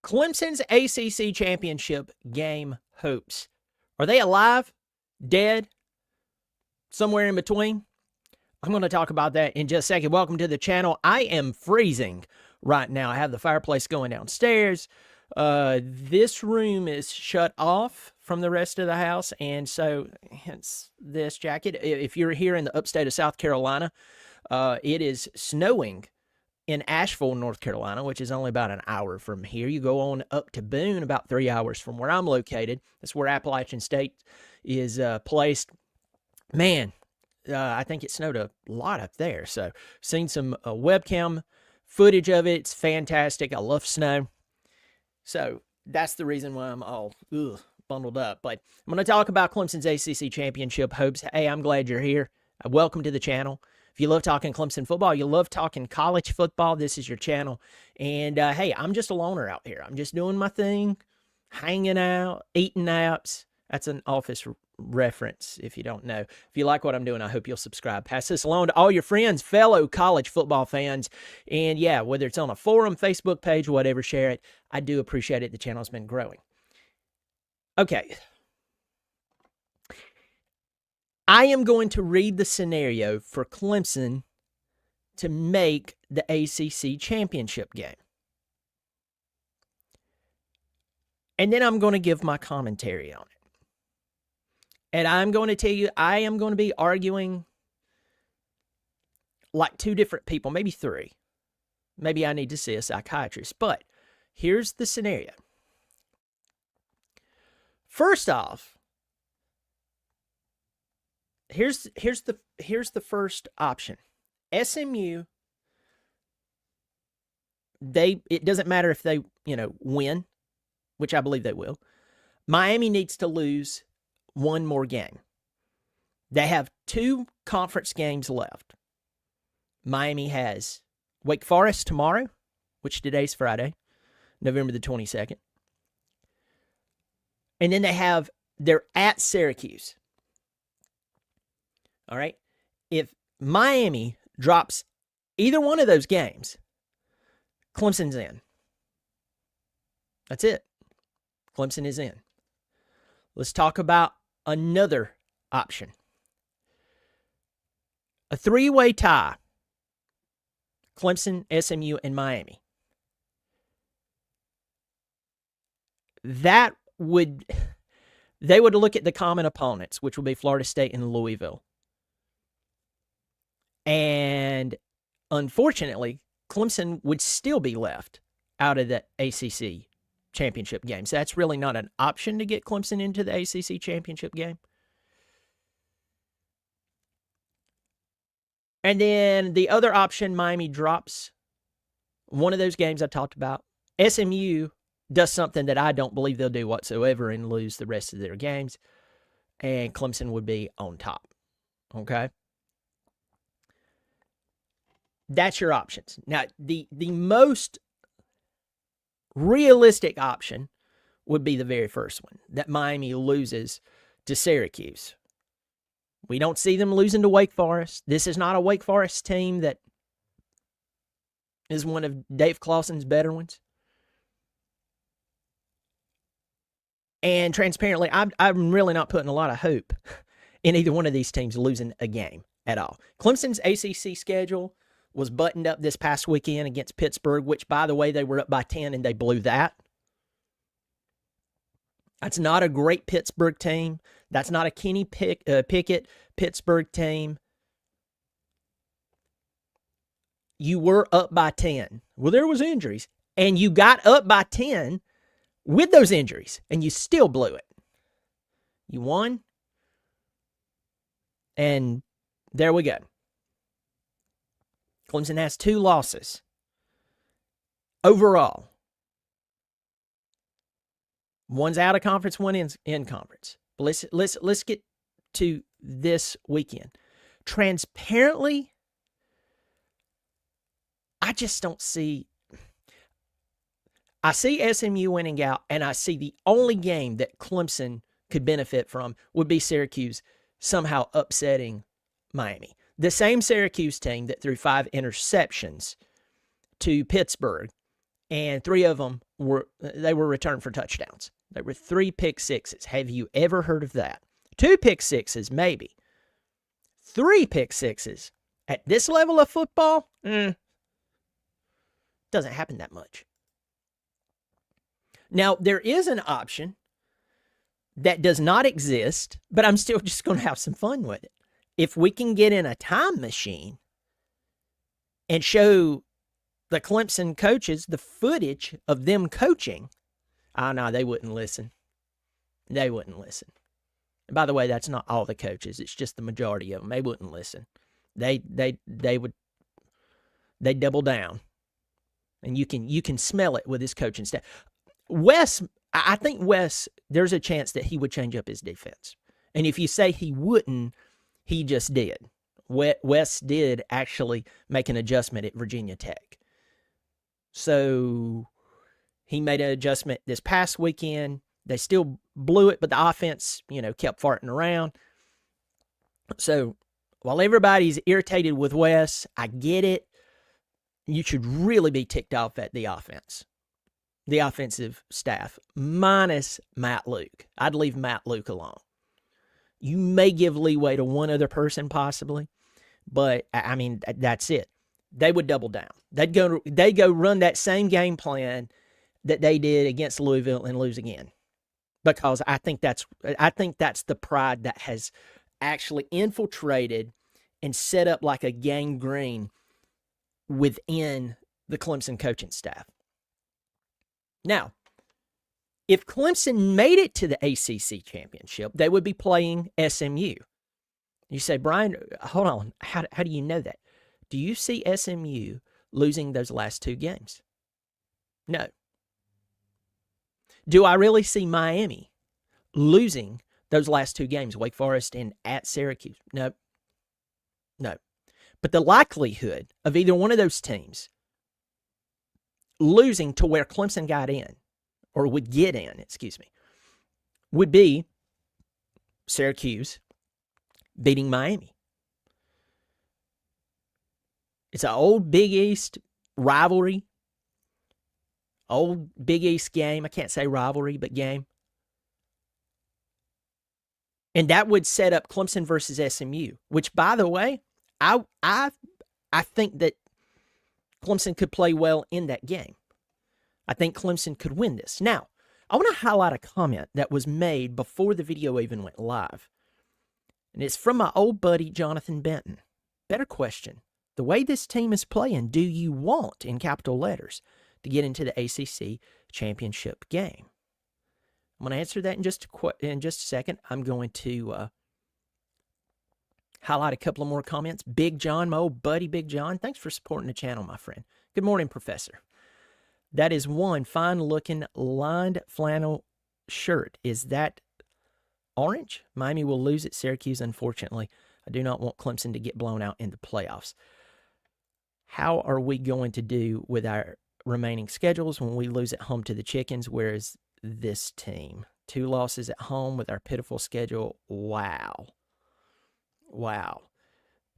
Clemson's ACC Championship Game hopes. Are they alive? Dead? Somewhere in between? I'm going to talk about that in just a second. Welcome to the channel. I am freezing right now. I have the fireplace going downstairs. This room is shut off from the rest of the house, and so hence this jacket. If you're here in the upstate of South Carolina, it is snowing in Asheville, North Carolina, which is only about an hour from here. You go on up to Boone, about 3 hours from where I'm located. That's where Appalachian State is placed. Man, I think it snowed a lot up there. So, seen some webcam footage of it. It's fantastic. I love snow. So, that's the reason why I'm all bundled up. But I'm going to talk about Clemson's ACC Championship hopes. Hey, I'm glad you're here. Welcome to the channel. If you love talking Clemson football, you love talking college football, this is your channel. And, hey, I'm just a loner out here. I'm just doing my thing, hanging out, eating apps. That's an Office reference, if you don't know. If you like what I'm doing, I hope you'll subscribe. Pass this along to all your friends, fellow college football fans. And, yeah, whether it's on a forum, Facebook page, whatever, share it. I do appreciate it. The channel's been growing. Okay. I am going to read the scenario for Clemson to make the ACC Championship Game. And then I'm going to give my commentary on it. And I'm going to tell you, I am going to be arguing like two different people, maybe three. Maybe I need to see a psychiatrist. But here's the scenario. First off, here's the first option. SMU, it doesn't matter if they, win, which I believe they will. Miami needs to lose one more game. They have 2 conference games left. Miami has Wake Forest tomorrow, which today's Friday, November the 22nd. And then they're at Syracuse. All right. If Miami drops either one of those games, Clemson's in. That's it. Clemson is in. Let's talk about another option. A 3-way tie. Clemson, SMU, and Miami. They would look at the common opponents, which would be Florida State and Louisville. And unfortunately, Clemson would still be left out of the ACC Championship Game. So that's really not an option to get Clemson into the ACC Championship Game. And then the other option, Miami drops one of those games I talked about. SMU does something that I don't believe they'll do whatsoever and lose the rest of their games. And Clemson would be on top. Okay? That's your options. Now, the most realistic option would be the very first one, that Miami loses to Syracuse. We don't see them losing to Wake Forest. This is not a Wake Forest team that is one of Dave Clawson's better ones. And transparently, I'm really not putting a lot of hope in either one of these teams losing a game at all. Clemson's ACC schedule was buttoned up this past weekend against Pittsburgh, which, by the way, they were up by 10 and they blew that. That's not a great Pittsburgh team. That's not a Kenny Pickett Pittsburgh team. You were up by 10. Well, there was injuries. And you got up by 10 with those injuries, and you still blew it. You won. And there we go. Clemson has 2 losses overall. One's out of conference, one in conference. But let's get to this weekend. Transparently, I just don't see. I see SMU winning out, and I see the only game that Clemson could benefit from would be Syracuse somehow upsetting Miami. The same Syracuse team that threw 5 interceptions to Pittsburgh, and 3 of them were returned for touchdowns. They were 3 pick sixes. Have you ever heard of that? 2 pick sixes, maybe. 3 pick sixes. At this level of football, doesn't happen that much. Now, there is an option that does not exist, but I'm still just going to have some fun with it. If we can get in a time machine and show the Clemson coaches the footage of them coaching, no, they wouldn't listen. They wouldn't listen. And by the way, that's not all the coaches. It's just the majority of them. They wouldn't listen. They would double down. And you can smell it with his coaching staff. I think Wes, there's a chance that he would change up his defense. And if you say he wouldn't, he just did. Wes did actually make an adjustment at Virginia Tech. So he made an adjustment this past weekend. They still blew it, but the offense, kept farting around. So while everybody's irritated with Wes, I get it. You should really be ticked off at the offense. The offensive staff, minus Matt Luke. I'd leave Matt Luke alone. You may give leeway to one other person possibly, but, that's it. They would double down. They'd go run that same game plan that they did against Louisville and lose again. Because I think that's the pride that has actually infiltrated and set up like a gangrene within the Clemson coaching staff. Now, if Clemson made it to the ACC Championship, they would be playing SMU. You say, Brian, hold on. How do you know that? Do you see SMU losing those last 2 games? No. Do I really see Miami losing those last 2 games, Wake Forest and at Syracuse? No. But the likelihood of either one of those teams losing to where Clemson got in, or would get in, would be Syracuse beating Miami. It's an old Big East rivalry. Old Big East game. I can't say rivalry, but game. And that would set up Clemson versus SMU, which, by the way, I think that Clemson could play well in that game. I think Clemson could win this. Now, I want to highlight a comment that was made before the video even went live. And it's from my old buddy, Jonathan Benton. Better question. The way this team is playing, do you want, in capital letters, to get into the ACC Championship Game? I'm going to answer that in just a second. I'm going to highlight a couple of more comments. Big John, my old buddy Big John, thanks for supporting the channel, my friend. Good morning, Professor. That is one fine-looking lined flannel shirt. Is that orange? Miami will lose at Syracuse, unfortunately. I do not want Clemson to get blown out in the playoffs. How are we going to do with our remaining schedules when we lose at home to the Chickens? Where is this team? 2 losses at home with our pitiful schedule. Wow.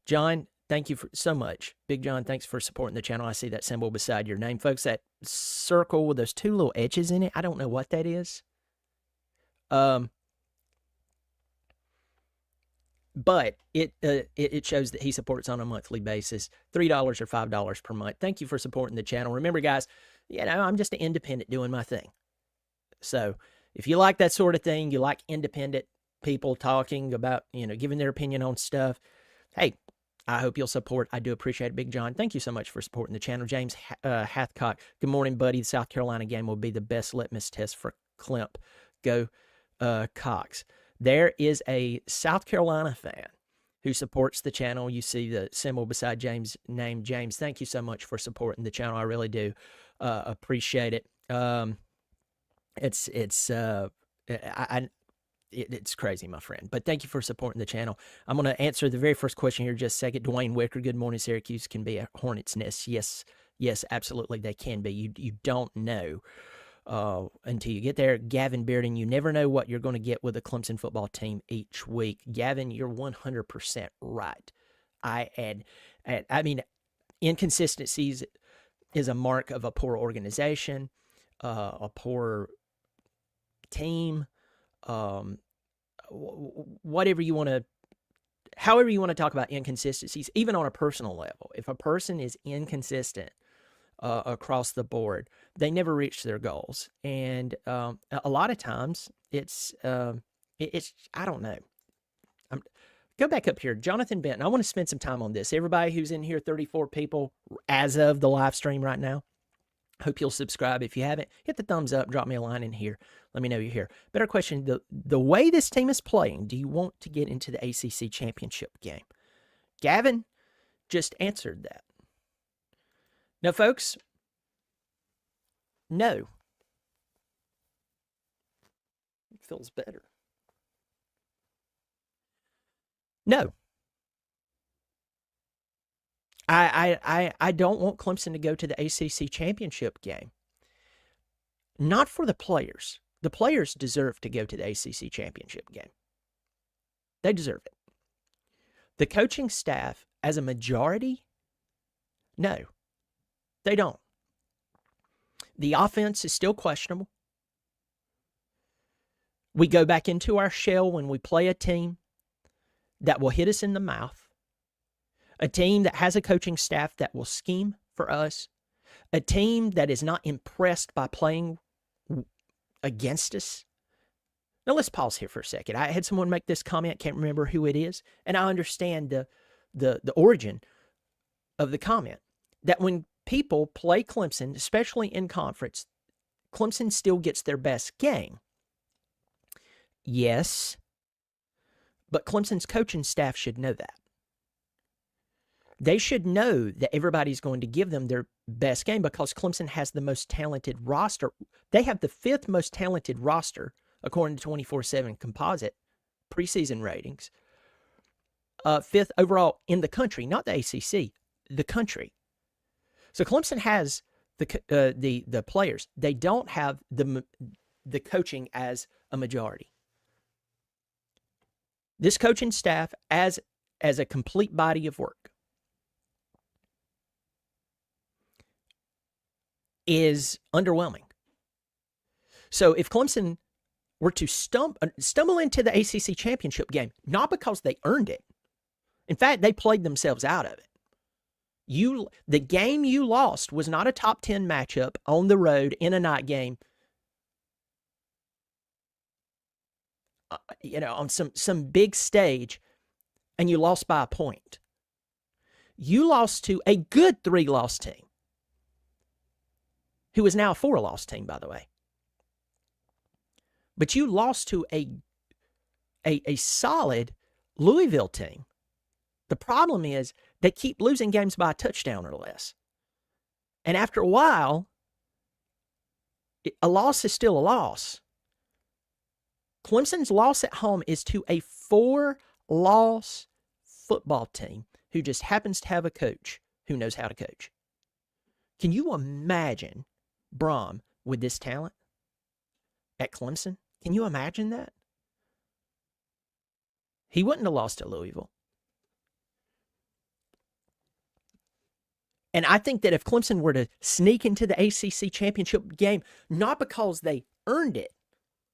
John, thank you so much. Big John, thanks for supporting the channel. I see that symbol beside your name. Folks, that circle with those 2 little etches in it, I don't know what that is. But it shows that he supports on a monthly basis, $3 or $5 per month. Thank you for supporting the channel. Remember, guys, I'm just an independent doing my thing. So if you like that sort of thing, you like independent people talking about, giving their opinion on stuff, hey, I hope you'll support. I do appreciate it, Big John. Thank you so much for supporting the channel. James Hathcock, good morning, buddy. The South Carolina game will be the best litmus test for Clemp. Go Cox. There is a South Carolina fan who supports the channel. You see the symbol beside James' name. James, thank you so much for supporting the channel. I really do appreciate it. It's crazy, my friend. But thank you for supporting the channel. I'm going to answer the very first question here in just a second. Dwayne Wicker, good morning. Syracuse can be a hornet's nest. Yes, absolutely they can be. You don't know until you get there. Gavin Bearden, you never know what you're going to get with a Clemson football team each week. Gavin, you're 100% right. I mean, inconsistencies is a mark of a poor organization. a poor team, whatever you want to, however you want to talk about inconsistencies, even on a personal level. If a person is inconsistent across the board, they never reach their goals. And a lot of times it's I don't know. Go back up here. Jonathan Benton, I want to spend some time on this. Everybody who's in here, 34 people as of the live stream right now. Hope you'll subscribe. If you haven't, hit the thumbs up, drop me a line in here. Let me know you're here. Better question, the way this team is playing, do you want to get into the ACC Championship game? Gavin just answered that. Now, folks, no. It feels better. No. I don't want Clemson to go to the ACC Championship game. Not for the players. The players deserve to go to the ACC Championship game. They deserve it. The coaching staff, as a majority, no, they don't. The offense is still questionable. We go back into our shell when we play a team that will hit us in the mouth, a team that has a coaching staff that will scheme for us, a team that is not impressed by playing against us. Now, let's pause here for a second. I had someone make this comment, can't remember who it is, and I understand the origin of the comment, that when people play Clemson, especially in conference, Clemson still gets their best game. Yes, but Clemson's coaching staff should know that. They should know that everybody's going to give them their best game because Clemson has the most talented roster. They have the 5th most talented roster, according to 24/7 composite preseason ratings. 5th overall in the country, not the ACC, the country. So Clemson has the players. They don't have the coaching as a majority. This coaching staff, as a complete body of work, is underwhelming. So if Clemson were to stumble into the ACC Championship game, not because they earned it, in fact, they played themselves out of it. The game you lost was not a top 10 matchup on the road in a night game, on some big stage, and you lost by a point. You lost to a good 3-loss team, who is now a 4-loss team, by the way. But you lost to a solid Louisville team. The problem is they keep losing games by a touchdown or less. And after a while, a loss is still a loss. Clemson's loss at home is to a 4-loss football team who just happens to have a coach who knows how to coach. Can you imagine Brom with this talent at Clemson? Can you imagine that? He wouldn't have lost to Louisville. And I think that if Clemson were to sneak into the ACC Championship game, not because they earned it,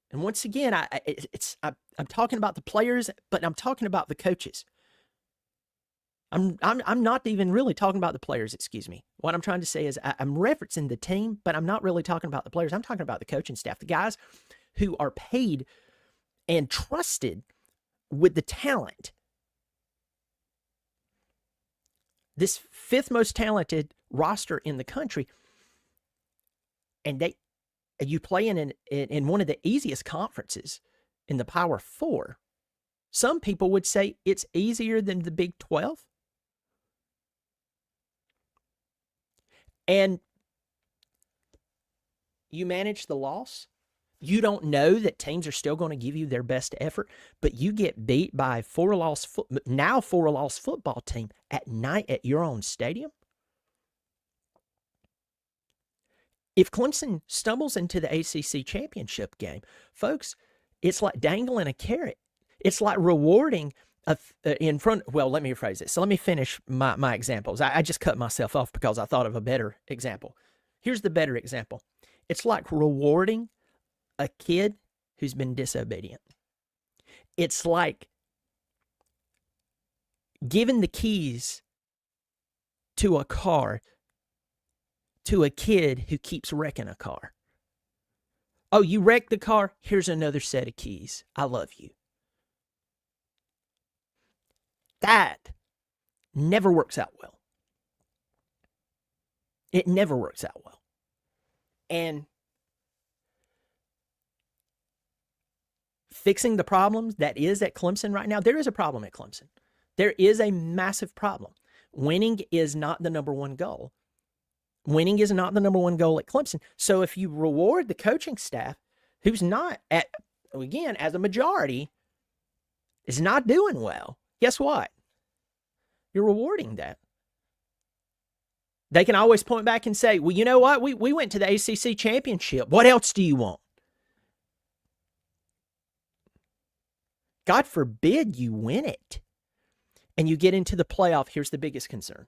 and once again, I'm talking about the players, but I'm talking about the coaches. I'm not even really talking about the players, excuse me. What I'm trying to say is I'm referencing the team, but I'm not really talking about the players. I'm talking about the coaching staff, the guys who are paid and trusted with the talent. This 5th most talented roster in the country, and you play in one of the easiest conferences in the Power 4. Some people would say it's easier than the Big 12. And you manage the loss. You don't know that teams are still going to give you their best effort, but you get beat by a 4-loss football team at night at your own stadium. If Clemson stumbles into the ACC Championship game, folks, it's like dangling a carrot. It's like rewarding in front. Well, let me rephrase it. So let me finish my examples. I just cut myself off because I thought of a better example. Here's the better example. It's like rewarding a kid who's been disobedient. It's like giving the keys to a car to a kid who keeps wrecking a car. Oh, you wrecked the car? Here's another set of keys. I love you. That never works out well. It never works out well. And fixing the problems that is at Clemson right now, there is a problem at Clemson. There is a massive problem. Winning is not the number one goal. Winning is not the number one goal at Clemson. So if you reward the coaching staff, who's not, again, as a majority, is not doing well, guess what? You're rewarding that. They can always point back and say, well, you know what? We went to the ACC Championship. What else do you want? God forbid you win it and you get into the playoff. Here's the biggest concern.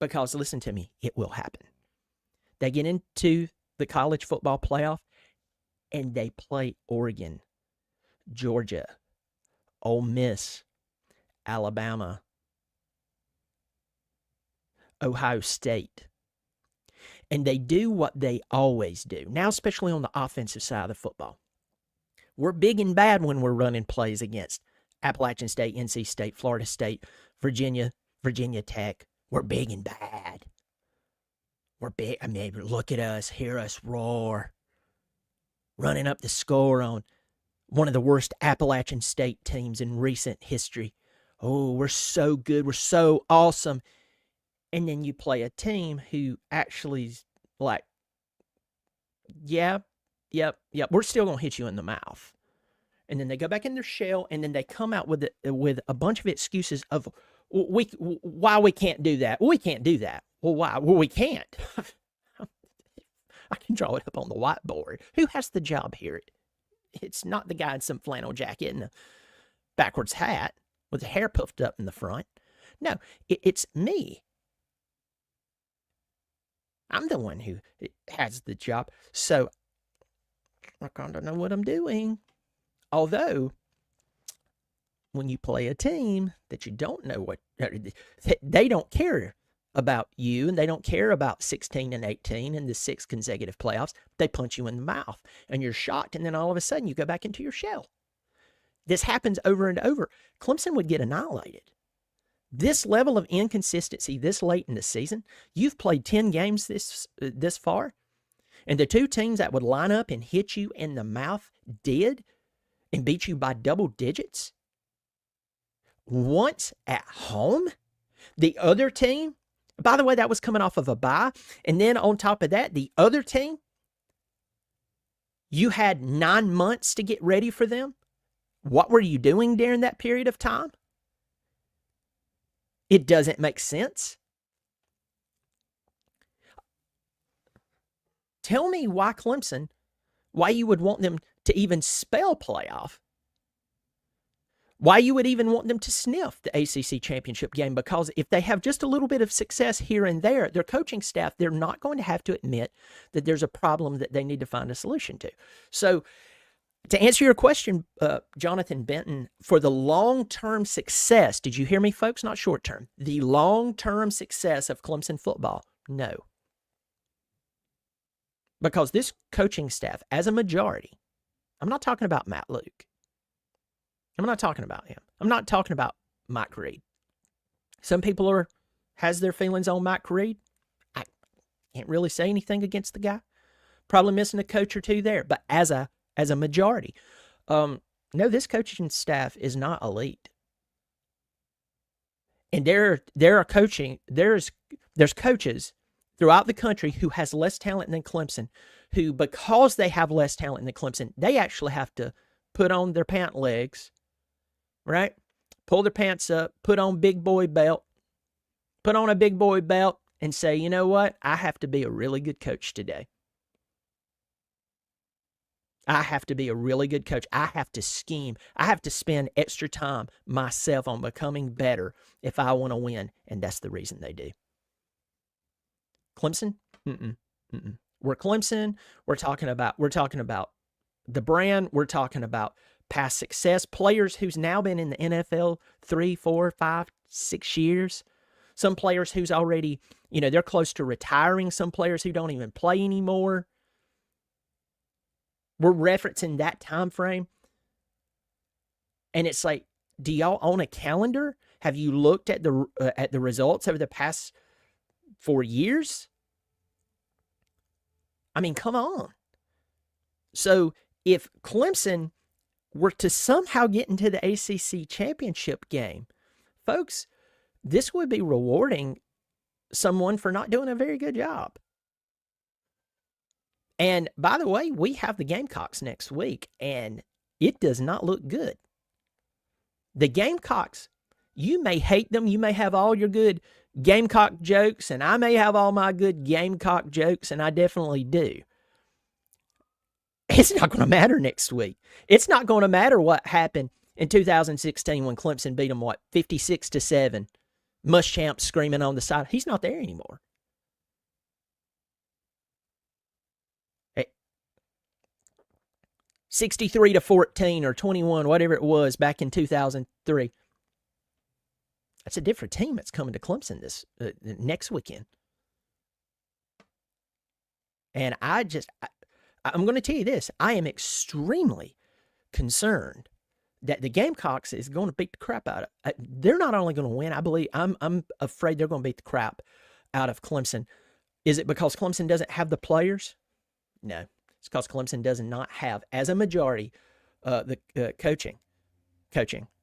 Because, listen to me, it will happen. They get into the college football playoff and they play Oregon, Georgia, Ole Miss, Alabama, Ohio State. And they do what they always do. Now, especially on the offensive side of the football. We're big and bad when we're running plays against Appalachian State, NC State, Florida State, Virginia Tech. We're big and bad. We're big. I mean, look at us, hear us roar. Running up the score on one of the worst Appalachian State teams in recent history. Oh, we're so good. We're so awesome. And then you play a team who actually is like, yep, we're still going to hit you in the mouth. And then they go back in their shell, and then they come out with a bunch of excuses of why we can't do that. Well, we can't do that. Well, why? Well, we can't. I can draw it up on the whiteboard. Who has the job here? It's not the guy in some flannel jacket and a backwards hat with the hair puffed up in the front. No, it's me. I'm the one who has the job. So I kind of know what I'm doing. Although, when you play a team that you don't know what, they don't care about you, and they don't care about 16 and 18 and the 6 consecutive playoffs. They punch you in the mouth, and you're shocked, and then all of a sudden you go back into your shell. This happens over and over. Clemson would get annihilated. This level of inconsistency this late in the season, you've played 10 games this far, and the two teams that would line up and hit you in the mouth did and beat you by double digits. Once at home, the other team, by the way, that was coming off of a bye, and then on top of that, the other team, you had 9 months to get ready for them. What were you doing during that period of time? It doesn't make sense. Tell me why Clemson, why you would want them to even spell playoff. Why you would even want them to sniff the ACC Championship game, because if they have just a little bit of success here and there, their coaching staff, they're not going to have to admit that there's a problem that they need to find a solution to. So to answer your question, Jonathan Benton, for the long-term success, did you hear me, folks? Not short-term. The long-term success of Clemson football, no. Because this coaching staff, as a majority, I'm not talking about Matt Luke. I'm not talking about him. I'm not talking about Mike Reed. Some people has their feelings on Mike Reed. I can't really say anything against the guy. Probably missing a coach or two there. But as a majority, no, this coaching staff is not elite. And there's coaches throughout the country who has less talent than Clemson, who, because they have less talent than Clemson, they actually have to put on their pant legs, right? Pull their pants up, put on a big boy belt, and say, you know what? I have to be a really good coach today. I have to be a really good coach. I have to scheme. I have to spend extra time myself on becoming better if I want to win, and that's the reason they do. Clemson? We're Clemson. We're talking about the brand. We're talking about past success, players who's now been in the NFL 3, 4, 5, 6 years. Some players who's already, they're close to retiring. Some players who don't even play anymore. We're referencing that time frame. And it's like, do y'all own a calendar? Have you looked at the results over the past 4 years? I mean, come on. So if Clemson were to somehow get into the ACC Championship game, folks, this would be rewarding someone for not doing a very good job. And by the way, we have the Gamecocks next week, and it does not look good. The Gamecocks, you may hate them. You may have all your good Gamecock jokes, and I may have all my good Gamecock jokes, and I definitely do. It's not going to matter next week. It's not going to matter what happened in 2016 when Clemson beat them, 56-7. Muschamp screaming on the side. He's not there anymore. 63-14 or 21, whatever it was back in 2003. That's a different team that's coming to Clemson this next weekend. And I'm going to tell you this. I am extremely concerned that the Gamecocks is going to beat the crap out of. They're not only going to win. I believe I'm afraid they're going to beat the crap out of Clemson. Is it because Clemson doesn't have the players? No, it's because Clemson does not have, as a majority, the coaching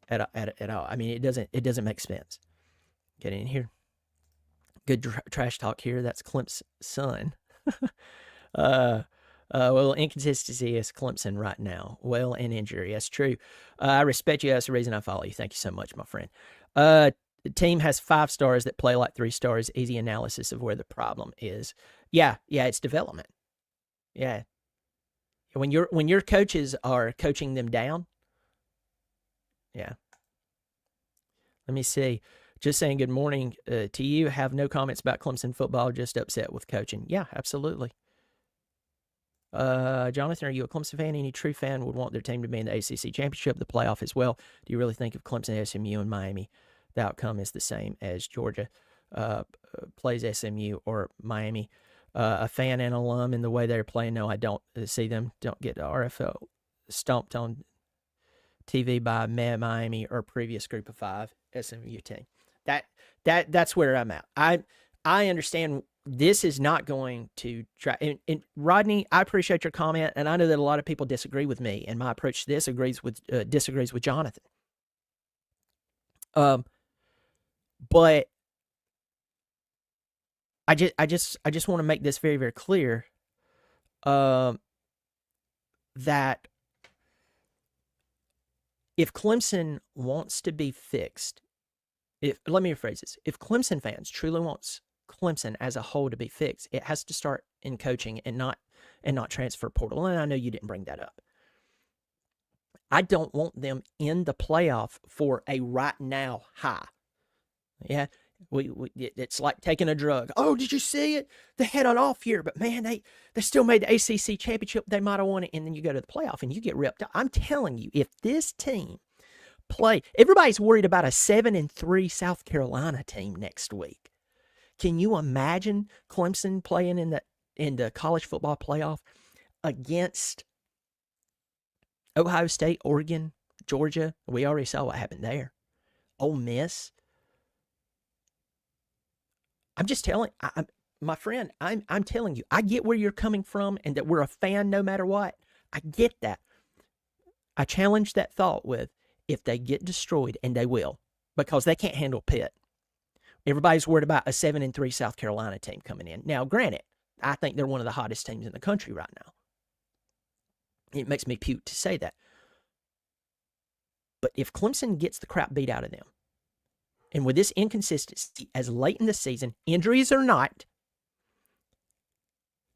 at all. I mean, it doesn't make sense. Get in here. Good trash talk here. That's Clemson's son. Well, inconsistency is Clemson right now. Well, and injury. That's true. I respect you. That's the reason I follow you. Thank you so much, my friend. The team has 5 stars that play like 3 stars. Easy analysis of where the problem is. Yeah, it's development. Yeah. When your coaches are coaching them down. Yeah. Let me see. Just saying good morning to you. Have no comments about Clemson football. Just upset with coaching. Yeah, absolutely. Jonathan, are you a Clemson fan? Any true fan would want their team to be in the ACC Championship, the playoff as well. Do you really think if Clemson, SMU, and Miami, the outcome is the same as Georgia plays SMU or Miami? A fan and alum in the way they're playing? No, I don't see them. Don't get the RFL stomped on TV by Miami or previous Group of 5 SMU team. That's where I'm at. I understand this is not going to try. And Rodney, I appreciate your comment, and I know that a lot of people disagree with me, and my approach to this disagrees with Jonathan. But I just want to make this very, very clear. That if Clemson wants to be fixed, let me rephrase this. If Clemson fans truly wants Clemson as a whole to be fixed, it has to start in coaching and not transfer portal. And I know you didn't bring that up. I don't want them in the playoff for a right now high. Yeah, it's like taking a drug. Oh, did you see it? They had an off year, but man, they still made the ACC Championship. They might have won it, and then you go to the playoff and you get ripped up. I'm telling you, if this team everybody's worried about a 7-3 South Carolina team next week. Can you imagine Clemson playing in the college football playoff against Ohio State, Oregon, Georgia? We already saw what happened there. Ole Miss. I'm just telling, my friend, I'm telling you, I get where you're coming from and that we're a fan no matter what. I get that. I challenge that thought with, if they get destroyed, and they will, because they can't handle Pitt. Everybody's worried about a 7-3 South Carolina team coming in. Now, granted, I think they're one of the hottest teams in the country right now. It makes me puke to say that. But if Clemson gets the crap beat out of them, and with this inconsistency as late in the season, injuries or not,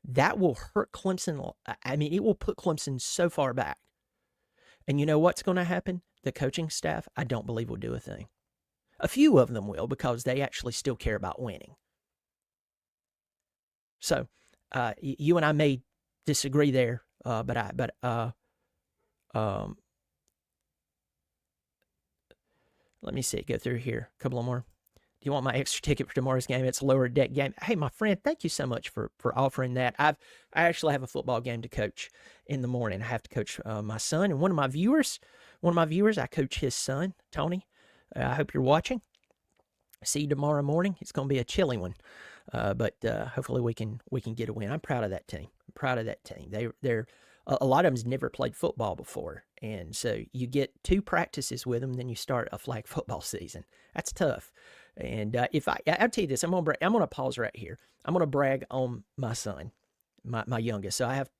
that will hurt Clemson. I mean, it will put Clemson so far back. And you know what's going to happen? The coaching staff, I don't believe, will do a thing. A few of them will, because they actually still care about winning. So You and I may disagree there, but let me see. Go through here. A couple of more. Do you want my extra ticket for tomorrow's game? It's a lower deck game. Hey, my friend, thank you so much for offering that. I actually have a football game to coach in the morning. I have to coach my son and one of my viewers. I coach his son, Tony. I hope you're watching. See you tomorrow morning. It's going to be a chilly one, but hopefully we can get a win. I'm proud of that team. They're a lot of them's never played football before, and so you get 2 practices with them, then you start a flag football season. That's tough. And I'll tell you this, I'm gonna pause right here. I'm gonna brag on my son, my youngest. So I have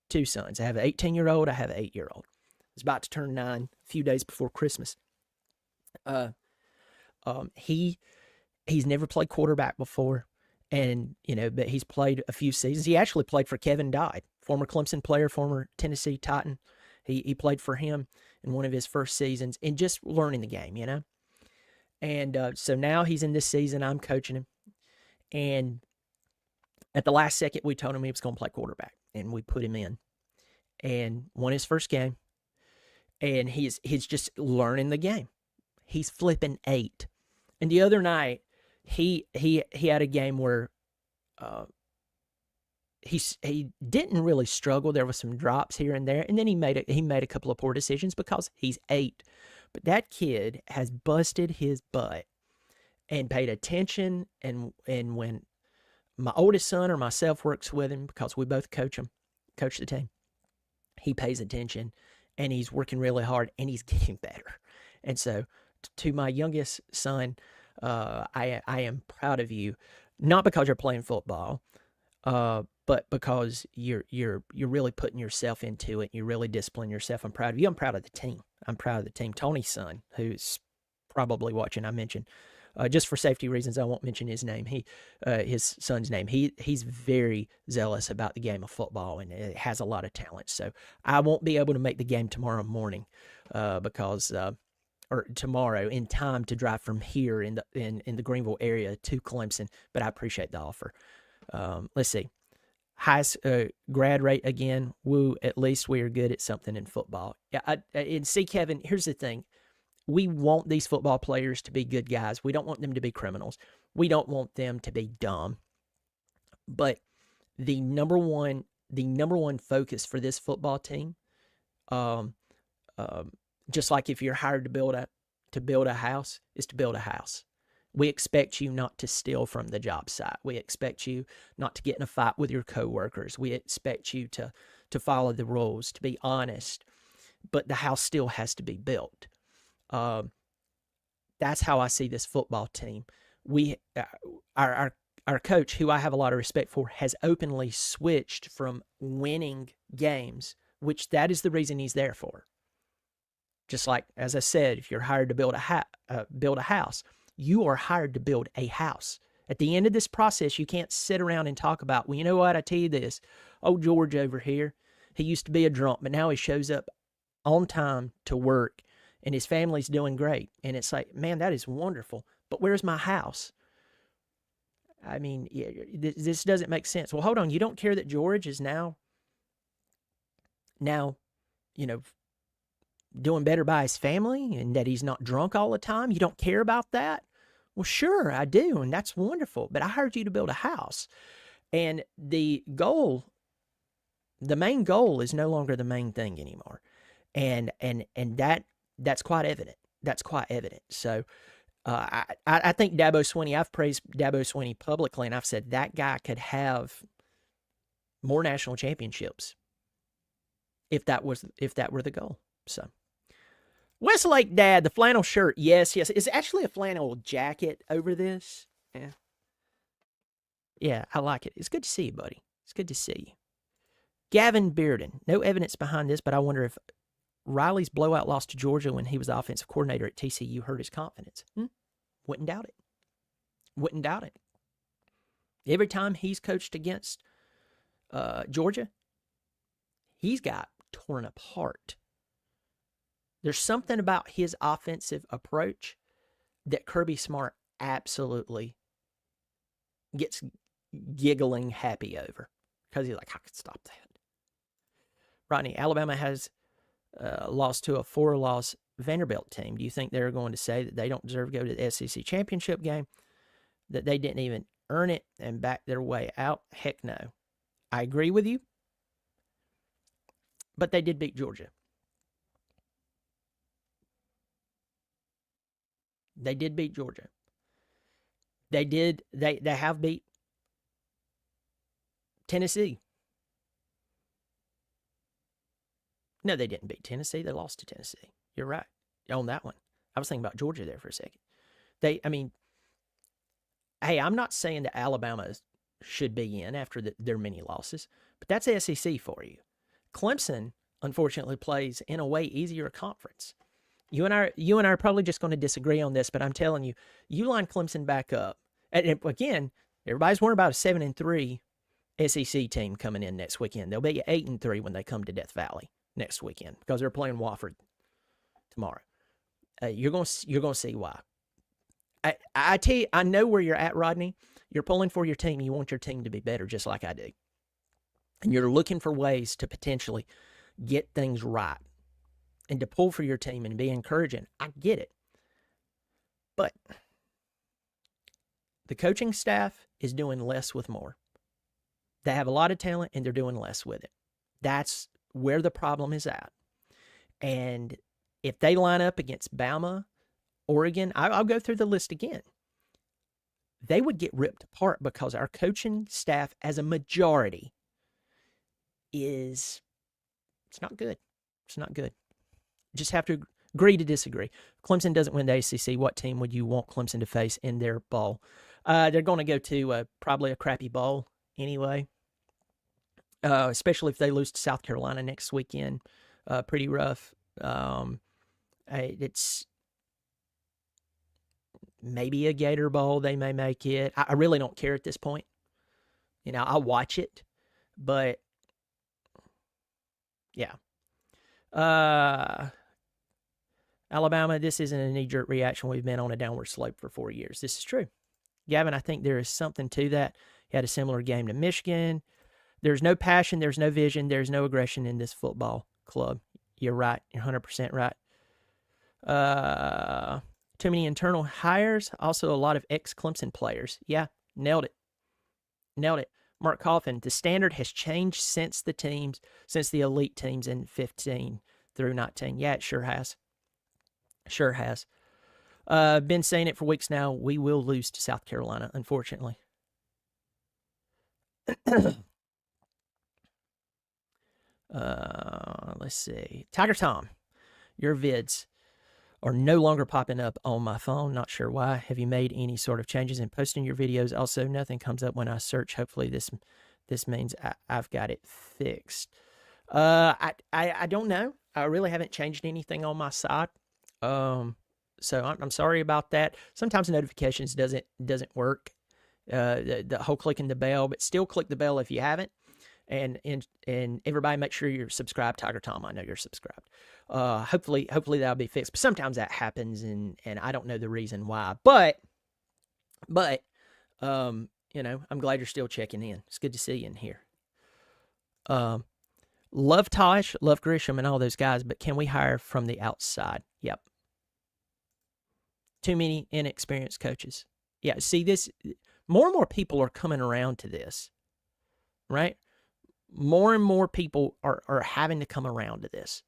2 sons. I have an 18-year-old. I have an 8-year-old. He's about to turn 9 a few days before Christmas. He's never played quarterback before, and but he's played a few seasons. He actually played for Kevin Dodd, former Clemson player, former Tennessee Titan. He played for him in one of his first seasons, and just learning the game, And so now he's in this season. I'm coaching him. And at the last second, we told him he was going to play quarterback. And we put him in. And won his first game. And he's just learning the game. He's flipping 8. And the other night, he had a game where he didn't really struggle. There was some drops here and there. And then he made a couple of poor decisions because he's 8. But that kid has busted his butt and paid attention. And when my oldest son or myself works with him, because we both coach the team, he pays attention and he's working really hard and he's getting better. And so to my youngest son, I am proud of you, not because you're playing football, but because you're really putting yourself into it. You're really disciplining yourself. I'm proud of you. I'm proud of the team. Tony's son, who's probably watching, I mentioned, just for safety reasons, I won't mention his name. His son's name. He's very zealous about the game of football and it has a lot of talent. So I won't be able to make the game tomorrow morning or tomorrow in time to drive from here in the Greenville area to Clemson. But I appreciate the offer. Let's see. Highest grad rate again. Woo, at least we are good at something in football. Yeah, and see, Kevin, here's the thing. We want these football players to be good guys. We don't want them to be criminals. We don't want them to be dumb. But the number one focus for this football team, just like if you're hired to build a house, is to build a house. We expect you not to steal from the job site. We expect you not to get in a fight with your coworkers. We expect you to follow the rules, to be honest. But the house still has to be built. That's how I see this football team. Our coach, who I have a lot of respect for, has openly switched from winning games, which that is the reason he's there for. Just like, as I said, if you're hired to build a house, you are hired to build a house. At the end of this process, you can't sit around and talk about, well, you know what, I tell you this, old George over here, he used to be a drunk, but now he shows up on time to work, and his family's doing great. And it's like, man, that is wonderful, but where's my house? I mean, this doesn't make sense. Well, hold on, you don't care that George is now, doing better by his family and that he's not drunk all the time? You don't care about that? Well, sure, I do, and that's wonderful, but I hired you to build a house. And the main goal is no longer the main thing anymore. And that's quite evident. So I think Dabo Swinney, I've praised Dabo Swinney publicly, and I've said that guy could have more national championships if that were the goal. So Westlake Dad, the flannel shirt. Yes. It's actually a flannel jacket over this. Yeah, I like it. It's good to see you, buddy. It's good to see you. Gavin Bearden. No evidence behind this, but I wonder if Riley's blowout loss to Georgia when he was the offensive coordinator at TCU hurt his confidence. Wouldn't doubt it. Every time he's coached against Georgia, he's got torn apart. There's something about his offensive approach that Kirby Smart absolutely gets giggling happy over. because he's like, I could stop that. Rodney, Alabama has lost to a 4-loss Vanderbilt team. Do you think they're going to say that they don't deserve to go to the SEC Championship game, that they didn't even earn it and back their way out? Heck no. I agree with you, but they did beat Georgia. They did beat Georgia. They have beat Tennessee. No, they didn't beat Tennessee. They lost to Tennessee. You're right on that one. I was thinking about Georgia there for a second. Hey, I'm not saying that Alabama should be in after their many losses, but that's SEC for you. Clemson, unfortunately, plays in a way easier conference. You and I are probably just going to disagree on this, but I'm telling you, you line Clemson back up. And again, everybody's worried about a 7-3 SEC team coming in next weekend. They'll be 8-3 when they come to Death Valley next weekend because they're playing Wofford tomorrow. You're going to see why. I tell you, I know where you're at, Rodney. You're pulling for your team. You want your team to be better, just like I do. And you're looking for ways to potentially get things right and to pull for your team and be encouraging. I get it. But the coaching staff is doing less with more. They have a lot of talent, and they're doing less with it. That's where the problem is at. And if they line up against Bama, Oregon, I'll go through the list again. They would get ripped apart because our coaching staff as a majority it's not good. It's not good. Just have to agree to disagree. Clemson doesn't win the ACC. What team would you want Clemson to face in their bowl? They're going to go to probably a crappy bowl anyway, especially if they lose to South Carolina next weekend. Pretty rough. It's maybe a Gator Bowl. They may make it. I really don't care at this point. I'll watch it, but yeah. Alabama, this isn't a knee-jerk reaction. We've been on a downward slope for 4 years. This is true. Gavin, I think there is something to that. He had a similar game to Michigan. There's no passion. There's no vision. There's no aggression in this football club. You're right. You're 100% right. Too many internal hires. Also, a lot of ex-Clemson players. Yeah, nailed it. Nailed it. Mark Coffin, the standard has changed since the elite teams in 15 through 19. Yeah, it sure has. Sure has. Been saying it for weeks now. We will lose to South Carolina, unfortunately. Let's see. Tiger Tom, your vids are no longer popping up on my phone. Not sure why. Have you made any sort of changes in posting your videos? Also, nothing comes up when I search. Hopefully this means I've got it fixed. I don't know. I really haven't changed anything on my side. So I'm sorry about that. Sometimes notifications doesn't work. The whole clicking the bell, but still click the bell if you haven't. And everybody make sure you're subscribed. Tiger Tom, I know you're subscribed. Hopefully that'll be fixed. But sometimes that happens, and I don't know the reason why. But I'm glad you're still checking in. It's good to see you in here. Love Tosh, love Grisham, and all those guys, but can we hire from the outside? Yep. Too many inexperienced coaches. Yeah, see this. More and more people are coming around to this, right? More and more people are having to come around to this.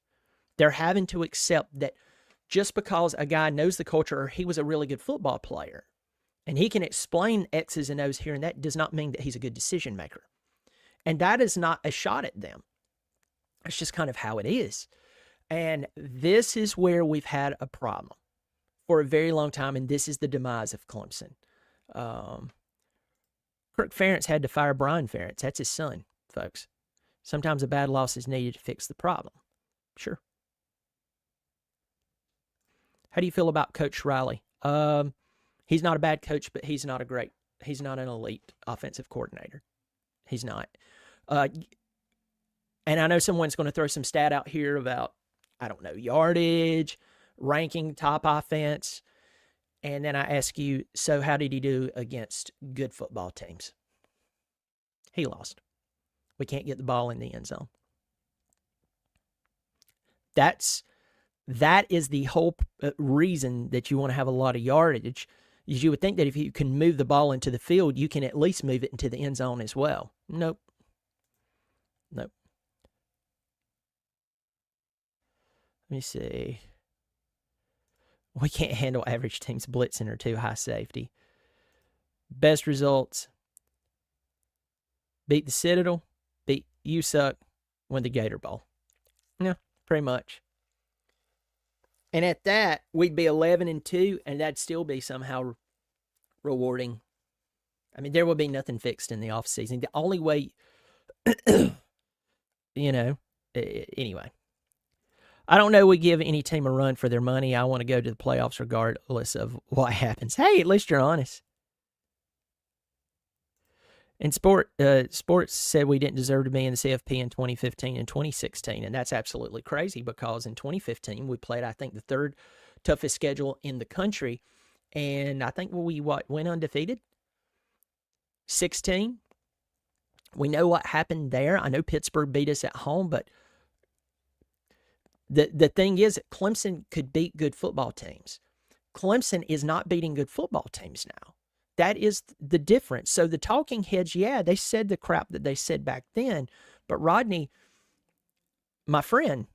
They're having to accept that just because a guy knows the culture or he was a really good football player and he can explain X's and O's here and that does not mean that he's a good decision maker. And that is not a shot at them. It's just kind of how it is. And this is where we've had a problem for a very long time, and this is the demise of Clemson. Kirk Ferentz had to fire Brian Ferentz. That's his son, folks. Sometimes a bad loss is needed to fix the problem. Sure. How do you feel about Coach Riley? He's not a bad coach, but he's not an elite offensive coordinator. He's not. And I know someone's going to throw some stat out here about, I don't know, yardage, ranking top offense. And then I ask you, so how did he do against good football teams? He lost. We can't get the ball in the end zone. That is the whole reason that you want to have a lot of yardage. Is you would think that if you can move the ball into the field, you can at least move it into the end zone as well. Nope. Let me see. We can't handle average teams blitzing or too high safety. Best results. Beat the Citadel. Beat You Suck. Win the Gator Bowl. Yeah, pretty much. And at that, we'd be 11-2, and that'd still be somehow rewarding. I mean, there would be nothing fixed in the offseason. The only way, anyway. I don't know we give any team a run for their money. I want to go to the playoffs regardless of what happens. Hey, at least you're honest. And sports said we didn't deserve to be in the CFP in 2015 and 2016, and that's absolutely crazy because in 2015 we played, I think, the third toughest schedule in the country, and I think we went undefeated. 16, we know what happened there. I know Pittsburgh beat us at home, but the thing is that Clemson could beat good football teams. Clemson is not beating good football teams now. That is the difference. So the talking heads, yeah, they said the crap that they said back then. But Rodney, my friend,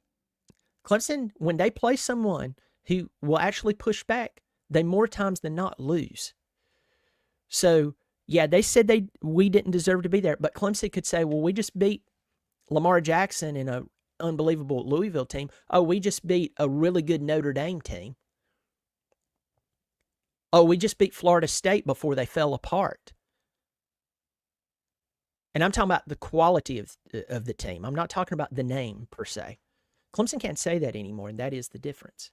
Clemson, when they play someone who will actually push back, they more times than not lose. So, yeah, they said we didn't deserve to be there. But Clemson could say, well, we just beat Lamar Jackson and an unbelievable Louisville team. Oh, we just beat a really good Notre Dame team. Oh, we just beat Florida State before they fell apart. And I'm talking about the quality of the team. I'm not talking about the name per se. Clemson can't say that anymore, and that is the difference.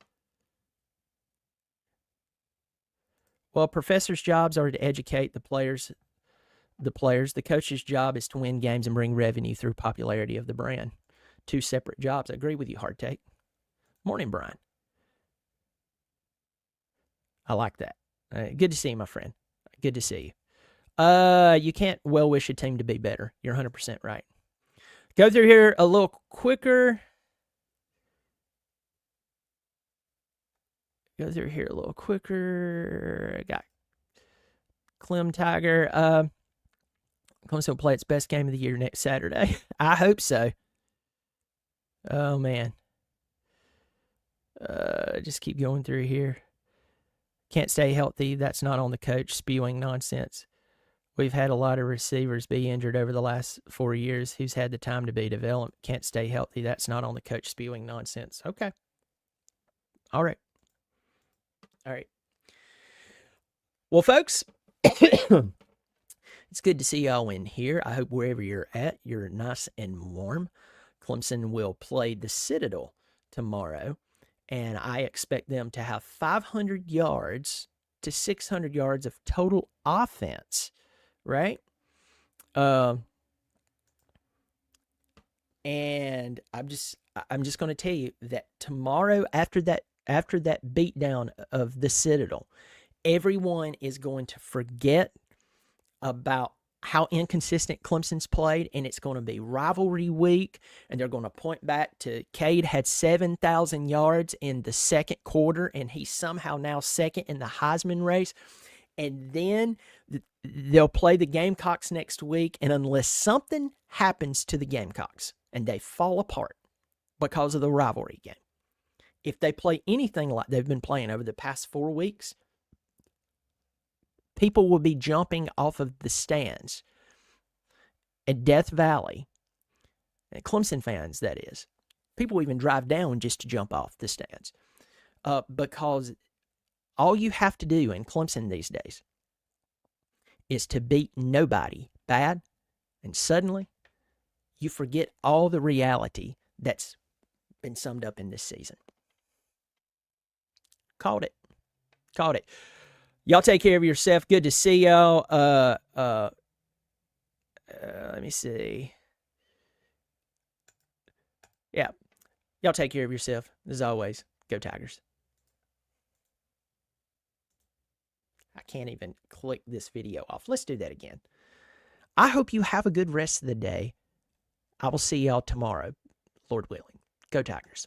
Well, professors' jobs are to educate the players. The coach's job is to win games and bring revenue through popularity of the brand. Two separate jobs. I agree with you, Hard Take. Morning, Brian. I like that. Good to see you, my friend. Good to see you. You can't well wish a team to be better. You're 100% right. Go through here a little quicker. I got Clem Tiger. Clemson will play its best game of the year next Saturday. I hope so. Oh, man. Just keep going through here. Can't stay healthy. That's not on the coach. Spewing nonsense. We've had a lot of receivers be injured over the last 4 years. Who's had the time to be developed? Can't stay healthy. That's not on the coach. Spewing nonsense. Okay. All right. Well, folks, it's good to see y'all in here. I hope wherever you're at, you're nice and warm. Clemson will play the Citadel tomorrow, and I expect them to have 500 yards to 600 yards of total offense, right? And I'm just going to tell you that tomorrow, after that beatdown of the Citadel, everyone is going to forget about how inconsistent Clemson's played, and it's going to be rivalry week, and they're going to point back to Cade had 7,000 yards in the second quarter, and he's somehow now second in the Heisman race. And then they'll play the Gamecocks next week, and unless something happens to the Gamecocks and they fall apart because of the rivalry game, if they play anything like they've been playing over the past 4 weeks, people will be jumping off of the stands at Death Valley. Clemson fans, that is. People even drive down just to jump off the stands. Because all you have to do in Clemson these days is to beat nobody bad, and suddenly you forget all the reality that's been summed up in this season. Called it. Y'all take care of yourself. Good to see y'all. Let me see. Yeah. Y'all take care of yourself. As always, go Tigers. I can't even click this video off. Let's do that again. I hope you have a good rest of the day. I will see y'all tomorrow, Lord willing. Go Tigers.